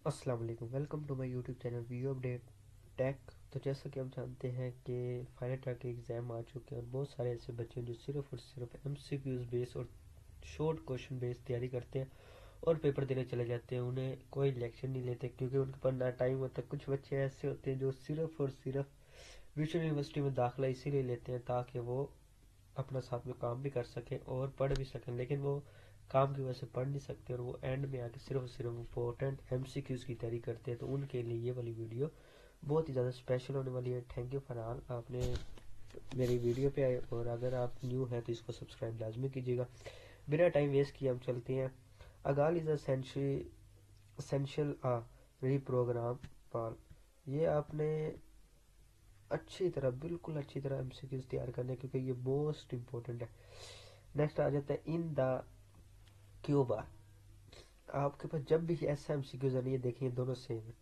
अस्सलाम वालेकुम, welcome to my YouTube channel video update tech. तो जैसा कि हम जानते हैं कि फाइनल ईयर के एग्ज़ाम आ चुके हैं और बहुत सारे ऐसे बच्चे हैं जो सिर्फ और सिर्फ एमसीक्यूज़ बेस और शॉर्ट क्वेश्चन बेस तैयारी करते हैं और पेपर देने चले जाते हैं। उन्हें कोई लेक्चर नहीं लेते क्योंकि उनके पास ना टाइम होता। कुछ बच्चे ऐसे होते हैं जो सिर्फ और सिर्फ विश्व यूनिवर्सिटी में दाखिला इसीलिए लेते हैं ताकि वो अपना साथ में काम भी कर सकें और पढ़ भी सकें, लेकिन वो काम की वजह से पढ़ नहीं सकते और वो एंड में आके सिर्फ और सिर्फ इम्पोर्टेंट एमसीक्यूज़ की तैयारी करते हैं। तो उनके लिए ये वाली वीडियो बहुत ही ज़्यादा स्पेशल होने वाली है। थैंक यू फॉर ऑल, आपने मेरी वीडियो पे आए और अगर आप न्यू हैं तो इसको सब्सक्राइब लाजमी कीजिएगा। बिना टाइम वेस्ट किए हम चलते हैं। अगाल इज़ असेंशियल रीप्रोग्राम पाल। ये आपने अच्छी तरह, बिल्कुल अच्छी तरह एमसीक्यूज़ तैयार करने, क्योंकि ये मोस्ट इंपॉर्टेंट है। नेक्स्ट आ जाता है इन द क्यू बार। आपके पास जब भी ऐसा एमसीक्यूज आनी है, देखिए दोनों सेम है,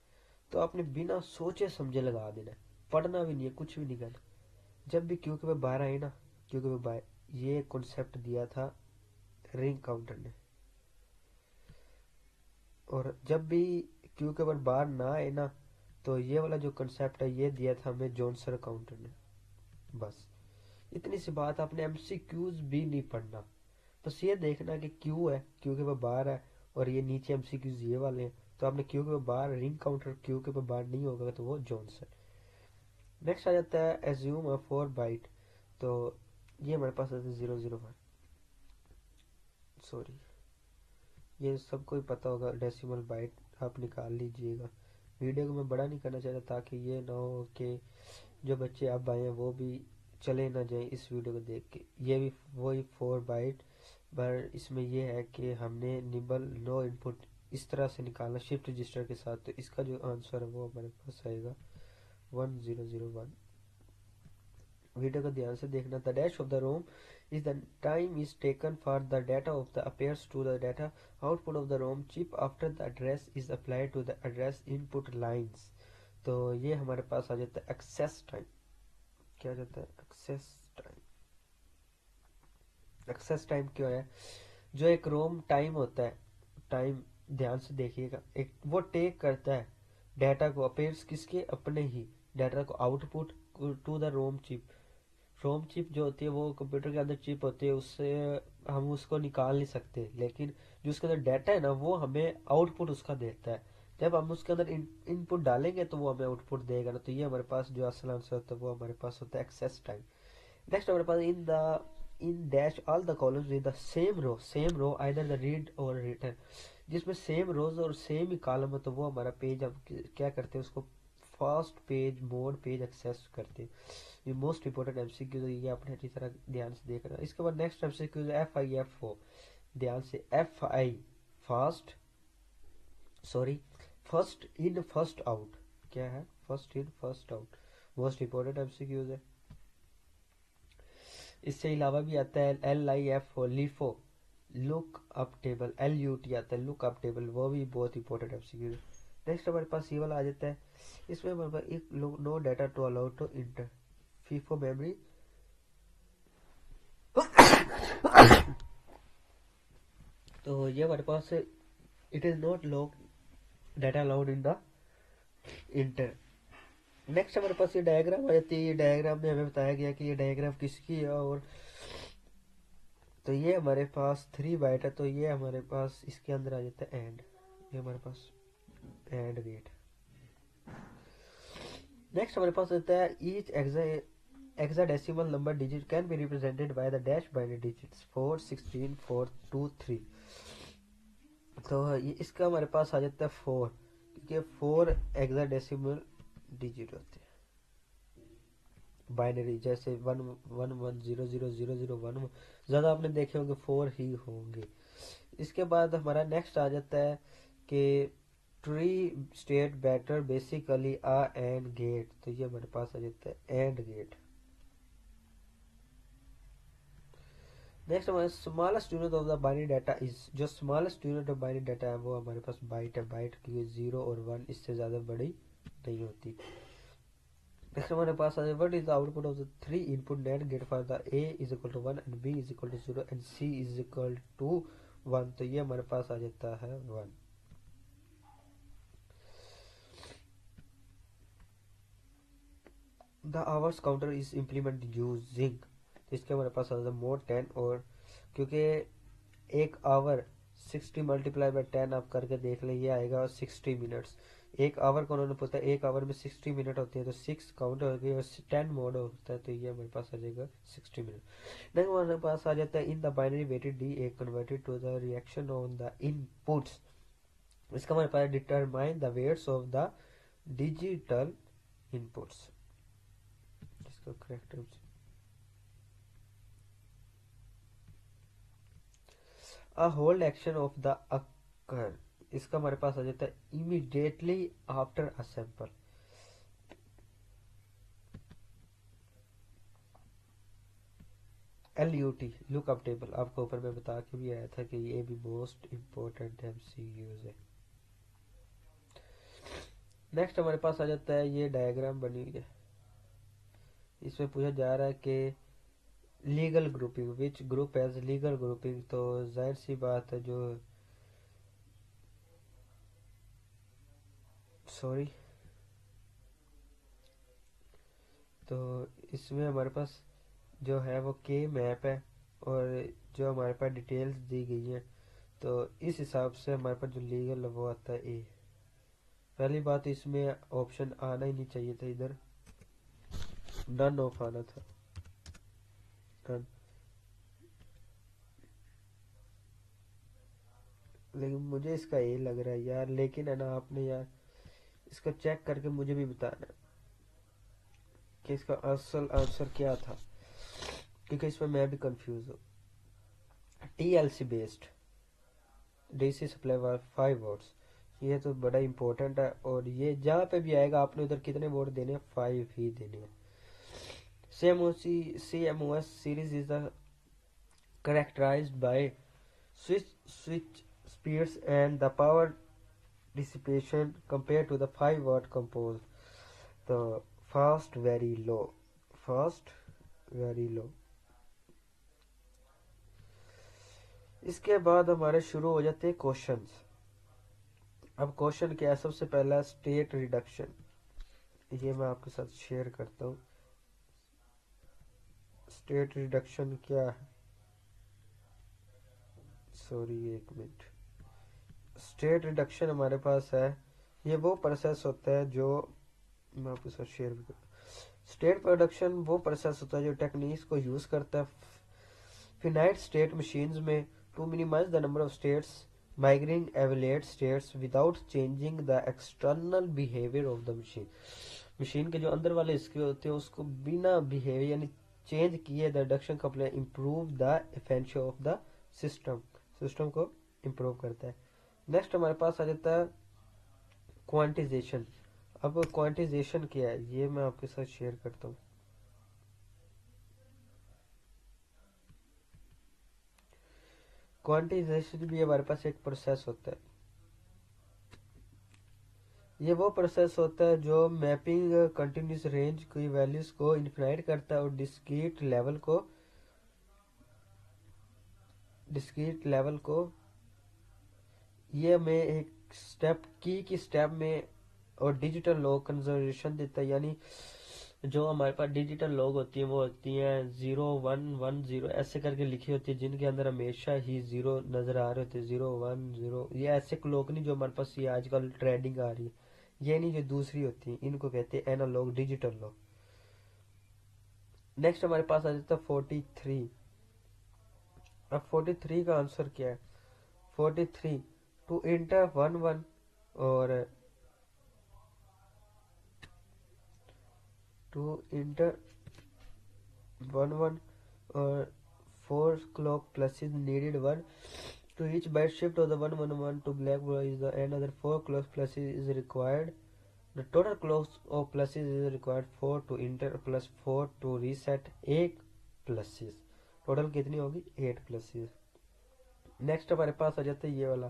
तो आपने बिना सोचे समझे लगा देना है। पढ़ना भी नहीं है, कुछ भी नहीं करना। जब भी क्यू के पास बाहर आए ना, क्यू के पास बाहर ये कॉन्सेप्ट दिया था रिंग काउंटर ने, और जब भी क्यू के पास बाहर ना आए ना, तो ये वाला जो कॉन्सेप्ट है ये दिया था हमें जॉनसन काउंटर ने। बस इतनी सी बात, आपने एमसीक्यूज भी नहीं पढ़ना, बस ये देखना कि क्यू है, क्यू के बाहर है और ये नीचे एमसीक्यूज ये वाले हैं। तो आपने क्यू के बाहर रिंग काउंटर क्यू के बाहर नहीं होगा तो वो जॉनसन। नेक्स्ट आ जाता है एज्यूम अ 4 बाइट। तो ये हमारे पास आता है 001। सॉरी, ये सबको ही पता होगा, डेसिमल बाइट आप निकाल लीजिएगा। वीडियो को मैं बड़ा नहीं करना चाहता ताकि ये ना हो कि जो बच्चे अब आए हैं वो भी चले ना जाएं इस वीडियो को देख के। ये भी वही 4 बाइट, पर इसमें ये है कि हमने निबल नो इनपुट इस तरह से निकालना शिफ्ट रजिस्टर के साथ। तो इसका जो आंसर है वो हमारे पास आएगा 1001। वीडियो को ध्यान से देखना। The dash of the ROM is the time is taken for the data of the appears to the data output of the ROM chip after the address is applied to the address input lines. तो ये हमारे पास आ जाता है access time. क्या हो जाता है एक्सेस टाइम। एक्सेस टाइम क्यों है? जो एक रोम टाइम होता है, टाइम ध्यान से देखिएगा, एक वो टेक करता है डाटा को, अपेयर्स किसके, अपने ही डाटा को output to the ROM chip. ROM chip जो होती है वो कंप्यूटर के अंदर चिप होती है, उससे हम उसको निकाल नहीं सकते, लेकिन जो उसके अंदर डाटा है ना वो हमें आउटपुट उसका देता है। जब हम उसके अंदर इनपुट डालेंगे तो वो हमें आउटपुट देगा ना। तो ये हमारे पास जो असल आंसर होता है वो हमारे पास होता है एक्सेस टाइम। नेक्स्ट हमारे पास in dash all the columns in the same row either the read or return. जिसमें सेम रोज और सेम ही कॉलम है तो वो हमारा पेज, हम क्या करते हैं उसको fast page mode page access करते हैं। ये मोस्ट इंपॉर्टेंट एमसीक्यू है, ये आपने अच्छी तरह ध्यान से देखना। इसके बाद नेक्स्ट एमसीक्यू है FIFO। ध्यान से, FI fast, sorry, first in first out. क्या है first in first out? Most important MCQs है। इससे अलावा भी आता है LIFO LIFO, look up table. LUT आता है लुक अप टेबल, वो भी बहुत इंपॉर्टेंट एमसीक्यू है। नेक्स्ट हमारे पास ये वाला आ जाता है। इसमें हमारे पास एक no data to allow to enter FIFO memory. तो ये हमारे पास it is not log data allowed in the enter. Next हमारे पास ये डायग्राम आ जाती है। ये डायग्राम में हमें बताया गया कि ये डायग्राम किसकी है, और तो ये हमारे पास 3 बाइट है, तो ये हमारे पास इसके अंदर आ जाता है एंड। ये हमारे पास एंड गेट। नेक्स्ट हमारे पास आता है each hexadecimal number digit can be represented by the dash binary digits 4 16 4 2 3। तो ये इसका हमारे पास आ जाता है 4, क्योंकि 4 हेक्साडेसिमल डिजिट होते हैं बाइनरी, जैसे 1 1 1 0 0 0 0 1। ज़्यादा आपने देखे होंगे 4 ही होंगे। इसके बाद हमारा नेक्स्ट आ जाता है कि ट्री स्टेट बैटर बेसिकली आ एंड गेट। तो ये हमारे पास आ जाता है एंड गेट। नेक्स्ट हमारे smallest unit of the binary data is, जो smallest unit of binary data है वो हमारे पास बाइट है। बाइट की 0 और 1 इससे ज़्यादा बड़ी नहीं होती। नेक्स्ट हमारे पास आ जाए what is the output of the 3 input net gate for the A is equal to 1 and B is equal to 0 and C is equal to 1। तो ये हमारे पास आ जाता है 1। The hours counter is implement using, तो इसके हमारे पास आ जाता है मोड 10, और क्योंकि एक आवर 60 मल्टीप्लाई बाय 10 आप करके देख लें, ये आएगा 60 मिनट्स। एक आवर को उन्होंने पता है एक आवर में 60 मिनट होती है, तो 6 काउंट हो गई और 10 मोड होता है, तो ये हमारे पास आ जाएगा 60 मिनट। नेक्स्ट हमारे पास आ जाता है in the binary weighted D A converted to the reaction on the inputs. इसका हमारे पास determine the weights of the digital inputs, इसका correct a hold action of the occur, इसका हमारे पास आ जाता है immediately after a sample. LUT lookup table, आपको ऊपर में बता के भी आया था कि ये भी मोस्ट इम्पोर्टेंट MCQs है। नेक्स्ट हमारे पास आ जाता है ये डायग्राम बनी हुई है, इसमें पूछा जा रहा है कि legal grouping which group as legal grouping, तो जाहिर सी बात है जो सॉरी, तो इसमें हमारे पास जो है वो के मैप है, और जो हमारे पास डिटेल्स दी गई हैं, तो इस हिसाब से हमारे पास जो लीगल है वो आता है ए। पहली बात, इसमें ऑप्शन आना ही नहीं चाहिए था, इधर नन ऑफ आना था, नन। लेकिन मुझे इसका ए लग रहा है यार, लेकिन है ना आपने यार इसको चेक करके मुझे भी बताना कि इसका असल आंसर क्या था, क्योंकि इसमें मैं भी कंफ्यूज हूँ। TLC बेस्ड DC सप्लाई वाला 5 वोट्स, ये तो बड़ा इंपॉर्टेंट है, और ये जहाँ पे भी आएगा आपने उधर कितने वोट देने हैं, 5 ही देने हैं। CMOS series is the characterized by switch speeds and the power dissipation compared to the 5 watt composed. The fast very low, fast very low। इसके बाद हमारे शुरू हो जाते हैं क्वेश्चंस। अब क्वेश्चन क्या है, सबसे पहला स्टेट रिडक्शन, ये मैं आपके साथ शेयर करता हूँ। स्टेट रिडक्शन क्या है, सॉरी एक मिनट। स्टेट रिडक्शन हमारे पास है, ये वो प्रोसेस होता है जो मैं आपके साथ शेयर भी करता। स्टेट प्रोडक्शन वो प्रोसेस होता है जो टेक्निक्स को यूज करता है फिनाइट स्टेट मशीन्स में to minimise the number of states migrating equivalent states without changing the external behaviour of the machine. Machine के जो अंदर वाले इसके होते हैं उसको बिना बिहेवियर यानी चेंज किए द रिडक्शन का improve the efficiency of the system, system को इम्प्रूव करता है। नेक्स्ट हमारे पास आ जाता है क्वांटिजेशन। अब क्वांटिजेशन क्या है ये मैं आपके साथ शेयर करता हूँ। क्वांटिजेशन भी हमारे पास एक प्रोसेस होता है, ये वो प्रोसेस होता है जो मैपिंग कंटिन्यूस रेंज की वैल्यूज को इनफाइनाइट करता है और डिस्क्रीट लेवल को ये में एक स्टेप की स्टेप में और डिजिटल लॉग कंजर्वेशन देता है, यानी जो हमारे पास डिजिटल लॉग होती है वो होती हैं 0110 ऐसे करके लिखी होती है, जिनके अंदर हमेशा ही जीरो नजर आ रहे होते हैं, 010। ये ऐसे क्लॉक नहीं जो हमारे पास ये आजकल ट्रेंडिंग आ रही है, ये नहीं, जो दूसरी होती है इनको कहते हैं एनालॉग डिजिटल लॉग। नेक्स्ट हमारे पास आ जाता है 43। अब 43 का आंसर क्या है, 43 टू इंटर 11 और to inter 11 or 4 clock pluses needed one to each byte shift of the 111 to black is the another 4 clock pluses is required. The total clocks of pluses is required 4 to enter plus 4 to reset 8 pluses। Total कितनी होगी 8 pluses. Next हमारे पास आ जाता है ये वाला।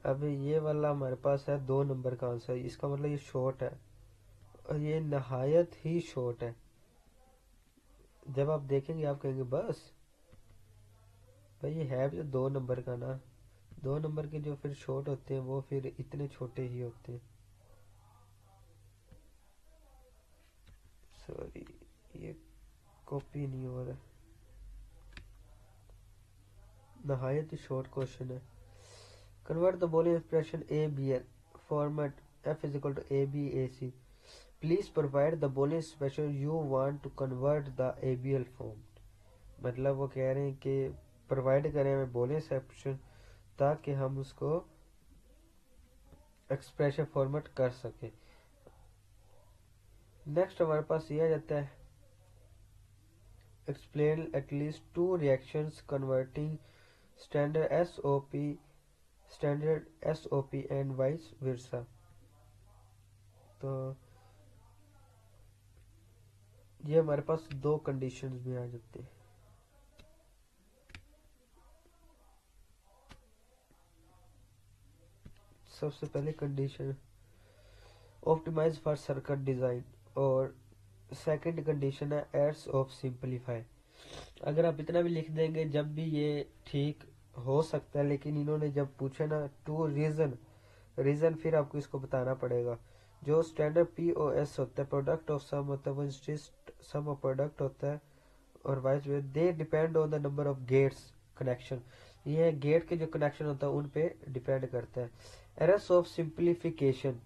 अब ये वाला हमारे पास है 2 नंबर का आंसर, इसका मतलब ये शॉर्ट है और ये नहायत ही शॉर्ट है। जब आप देखेंगे आप कहेंगे बस भाई ये है भी तो 2 नंबर का ना। 2 नंबर के जो फिर शॉर्ट होते हैं वो फिर इतने छोटे ही होते हैं। सॉरी, ये कॉपी नहीं हो रहा। नहायत ही शॉर्ट क्वेश्चन है। Convert the Boolean expression A B L format F is equal to A B A C. Please provide the Boolean expression you want to convert the A B L form. मतलब वो कह रहे हैं कि provide करें हमें bowling expression ताकि हम उसको एक्सप्रेशन फॉर्मेट कर सके। नेक्स्ट हमारे पास ये आ जाता है, explain at least two reactions converting standard S O P and vice versa. तो ये हमारे पास दो कंडीशंस भी आ जाते हैं। सबसे पहले condition optimise for circuit design, और सेकंड कंडीशन है एड्स ऑफ सिंपलीफाई। अगर आप इतना भी लिख देंगे जब भी ये ठीक हो सकता है, लेकिन इन्होंने जब पूछे ना टू रीजन फिर आपको इसको बताना पड़ेगा। जो स्टैंडर्ड पी ओ एस होता है, प्रोडक्ट ऑफ सम होता है, वो सम ऑफ प्रोडक्ट होता है, और vice they depend on the number of gates connection. ये गेट के जो कनेक्शन होता है उन पे डिपेंड करता है। Errors of simplification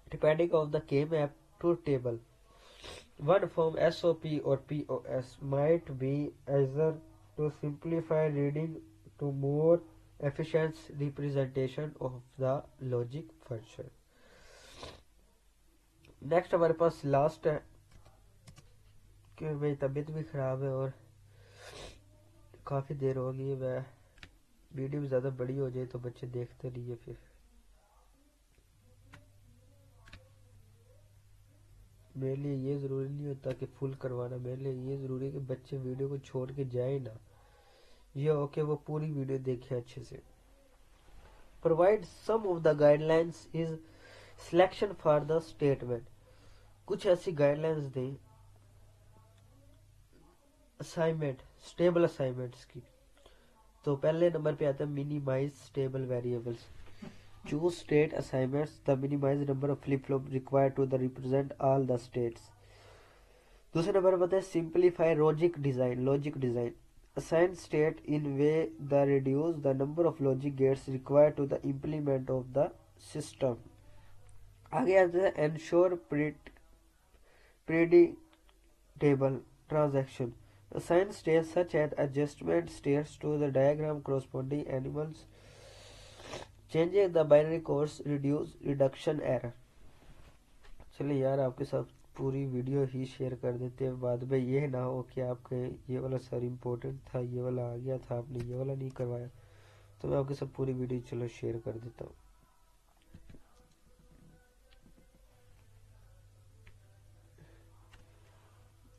depending of the K map to table. One form SOP or POS might be either to simplify reading to more efficient representation of the logic function. Next हमारे पास last है कि मेरी तबीयत भी ख़राब है और काफ़ी देर हो गई है। वह वीडियो भी ज़्यादा बड़ी हो जाए तो बच्चे देखते रहिए। फिर मेरे लिए ये ज़रूरी नहीं होता कि फुल करवाना, मेरे लिए ये ज़रूरी है कि बच्चे वीडियो को छोड़ के जाए ना, ये हो कि वो पूरी वीडियो देखें अच्छे से। Provide some of the guidelines is selection for the statement. कुछ ऐसी गाइडलाइंस दें असाइनमेंट, स्टेबल असाइनमेंट्स की। तो पहले नंबर पे आता है minimise stable variables. Choose state assignments the minimise number of flip flop required to the represent all the states. दूसरे नंबर पर आता है simplify logic design assign state in way that reduce the number of logic gates required to the implement of the system। आगे आता है ensure predictable transaction। Assign states such as adjustment states to the diagram corresponding animals। Changing the binary codes reduce reduction error। चलिए यार, आपके साथ पूरी video ही share कर देते हैं, बाद में ये ना हो कि आपके ये वाला सर इम्पोर्टेंट था, ये वाला आ गया था, आपने ये वाला नहीं करवाया। तो मैं आपके साथ पूरी वीडियो चलो शेयर कर देता हूँ।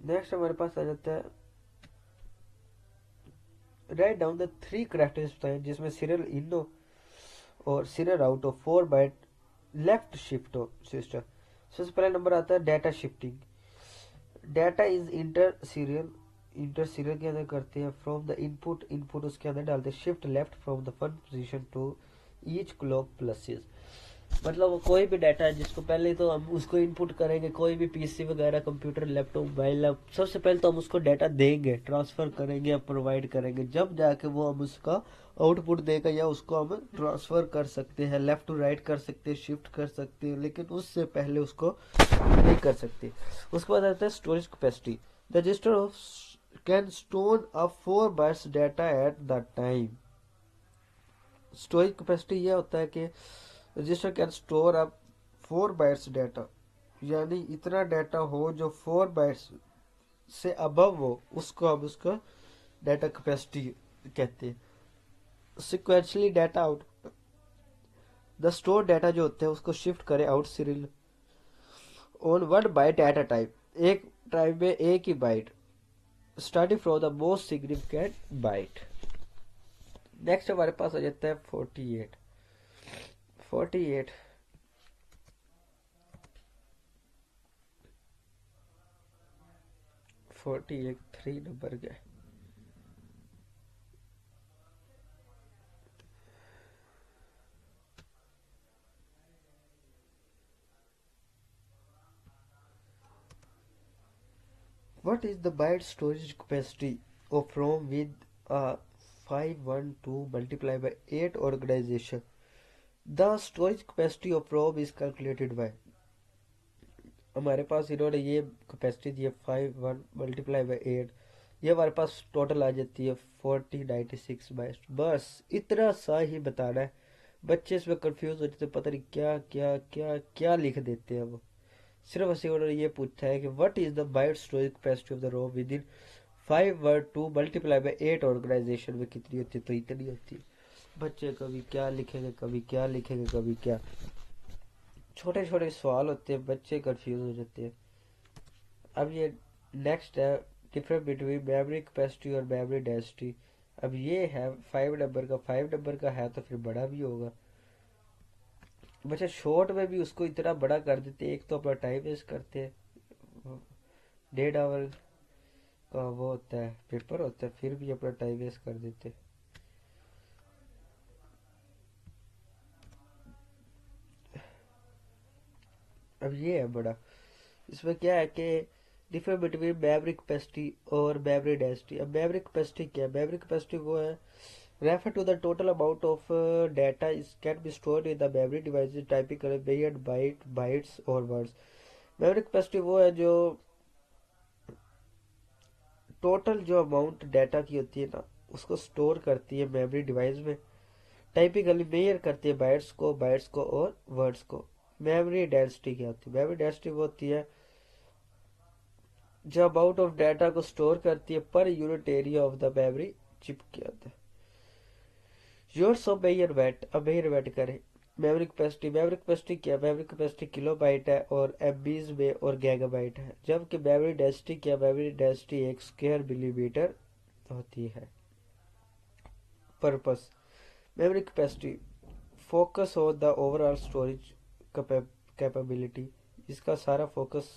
नेक्स्ट हमारे पास आ जाता है राइट डाउन द 3 कैरेक्टरिस्टिक्स जिसमें सीरियल इन हो और सीरियल आउट हो 4 बाइट लेफ्ट शिफ्ट हो सिस्टम। सबसे पहला नंबर आता है data shifting. Data is inter serial के अंदर करते हैं फ्रॉम द इनपुट उसके अंदर डालते हैं shift left from the first position to each clock pulses. मतलब वो कोई भी डाटा है जिसको पहले तो हम उसको इनपुट करेंगे, कोई भी पीसी वगैरह कंप्यूटर लैपटॉप मोबाइल, सबसे पहले तो हम उसको डाटा देंगे, ट्रांसफर करेंगे या प्रोवाइड करेंगे, जब जाके वो हम उसका आउटपुट देगा या उसको हम ट्रांसफर कर सकते हैं, लेफ्ट टू राइट कर सकते हैं, शिफ्ट कर सकते हैं, लेकिन उससे पहले उसको नहीं कर सकते। उसके बाद आता है storage capacity. The register of can store up 4 bytes data at the time. Storage capacity यह होता है कि register can store up 4 bytes data, यानी इतना डाटा हो जो 4 बाइट्स से अबव हो, उसको हम उसका डाटा कैपेसिटी कहते हैं। Sequentially data out, the store data जो होते हैं उसको शिफ्ट करें out serial on 1 byte at a time, एक टाइम में एक ही byte, starting from the most significant byte. Next हमारे पास आ जाता है 48 48 3 नंबर के। What is the byte storage capacity of ROM with a 512 multiplied by 8 organization? The storage capacity of ROM is calculated by, हमारे पास इन्होंने ये कैपेसिटी दी है 5 1 × 8, ये हमारे पास टोटल आ जाती है 4096 बाइट्स। बस इतना सा ही बताना है। बच्चे इसमें कंफ्यूज हो जाते, पता नहीं क्या क्या क्या क्या लिख देते हैं वो। सिर्फ ऐसे उन्होंने ये पूछा है कि what is the byte storage capacity of the ROM with in 5 + 2 multiply by 8 organisation में कितनी होती है, तो इतनी होती है। बच्चे कभी क्या लिखेंगे, कभी क्या लिखेंगे, कभी क्या। छोटे छोटे सवाल होते हैं, बच्चे कंफ्यूज हो जाते हैं। अब ये नेक्स्ट है डिफरेंस बिटवीन मेमोरी कैपेसिटी और मेमोरी डेंसिटी। अब ये है 5 नंबर का, 5 नंबर का है तो फिर बड़ा भी होगा। बच्चे शॉर्ट में भी उसको इतना बड़ा कर देते हैं, एक तो अपना टाइम वेस्ट करते हैं, 1.5 आवर का वो होता है पेपर होता है, फिर भी अपना टाइम वेस्ट कर देते हैं। अब ये है बड़ा, इसमें क्या है कि डिफरेंस बिटवीन मेमोरी कैपेसिटी और मेमोरी डेंसिटी। अब मेमोरी कैपेसिटी क्या है? मेमोरी कैपेसिटी वो है refer to the total amount of data is can be stored in the memory device typing billion bytes और वर्ड्स। मेमोरी कैपेसिटी वो है जो टोटल जो अमाउंट डाटा की होती है ना, उसको स्टोर करती है मेमोरी डिवाइस में, टाइपिकली मेजर करती है बाइट्स को और वर्ड्स को। मेमोरी डेंसिटी क्या होती है? मेमोरी डेंसिटी वो होती है जो अमाउंट ऑफ डाटा को स्टोर करती है per unit area of the memory chip के अंदर। यूनिट्स ऑफ मेजर वेट, अब मेजर वेट करें मेमोरी कैपेसिटी क्या? मेमोरी कैपेसिटी किलोबाइट है और एमबीज में और गीगाबाइट है, जबकि मेमोरी डेंसिटी क्या? मेमोरी डेंसिटी 1 स्क्वायर मिलीमीटर होती है। Purpose memory capacity focus on the overall storage capability, इसका सारा फोकस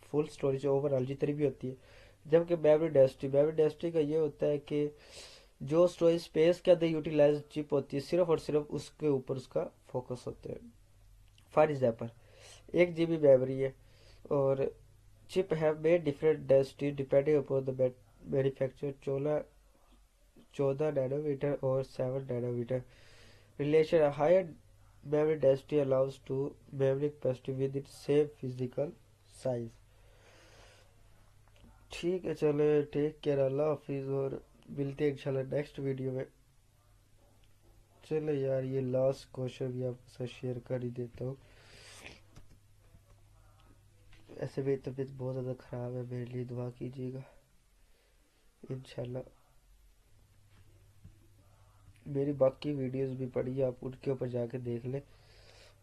फुल स्टोरेज ओवरऑल जितनी भी होती है। जबकि मेमोरी डेंसिटी का ये होता है कि जो स्टोरेज स्पेस के अंदर यूटिलाइज चिप होती है सिर्फ और सिर्फ उसके ऊपर उसका फोकस होता है। फॉर एग्जाम्पल 1 GB मेमोरी है और chip have made different density depending upon the manufacture, 14 nanometre और 7 nanometre relation. A higher memory density allows to memory capacity with its same physical size. ठीक है, चले टेक केयर, अल्लाह हाफिज, और मिलते हैं इंशाल्लाह नेक्स्ट वीडियो में। चलो यार, ये लास्ट क्वेश्चन भी आपके साथ शेयर कर ही देता हूँ। ऐसे मेरी तबीयत बहुत ज़्यादा ख़राब है, मेरे लिए दुआ कीजिएगा इंशाल्लाह। मेरी बाकी वीडियोस भी पड़ी है, आप उनके ऊपर जाके देख लें,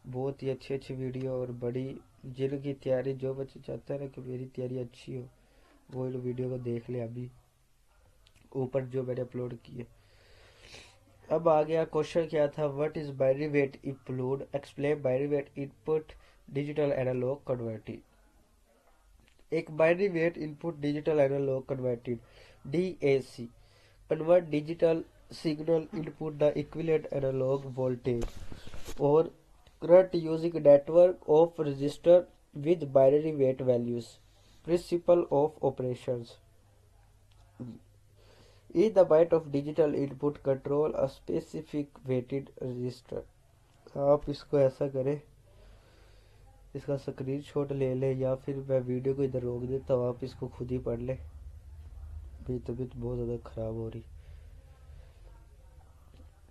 बहुत ही अच्छी अच्छी वीडियो और बड़ी, जिनकी तैयारी, जो बच्चे चाहते हैं ना कि मेरी तैयारी अच्छी हो, वो इन वीडियो को देख ले अभी ऊपर जो मैंने अपलोड किए। अब आ गया क्वेश्चन, क्या था? What is binary weight include, explain binary weight input digital analog converting. एक binary weight input digital analog converted DAC convert digital signal input the equivalent analog voltage or current using network of resistor with binary weight values. Principle of operations. Is the byte of digital input control a specific weighted register. आप इसको ऐसा करें, इसका screenshot ले लें या फिर मैं वीडियो को इधर रोक देता हूँ, आप इसको खुद ही पढ़ लें। मेरी तबीयत बहुत ज़्यादा ख़राब हो रही।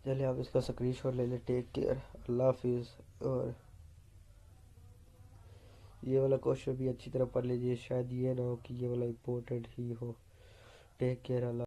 चलिए आप इसका स्क्रीनशॉट ले लें। टेक केयर, अल्लाह हाफिज़। और ये वाला क्वेश्चन भी अच्छी तरह पढ़ लीजिए, शायद ये ना हो कि ये वाला इम्पोर्टेंट ही हो। टेक केयर, अल्लाह।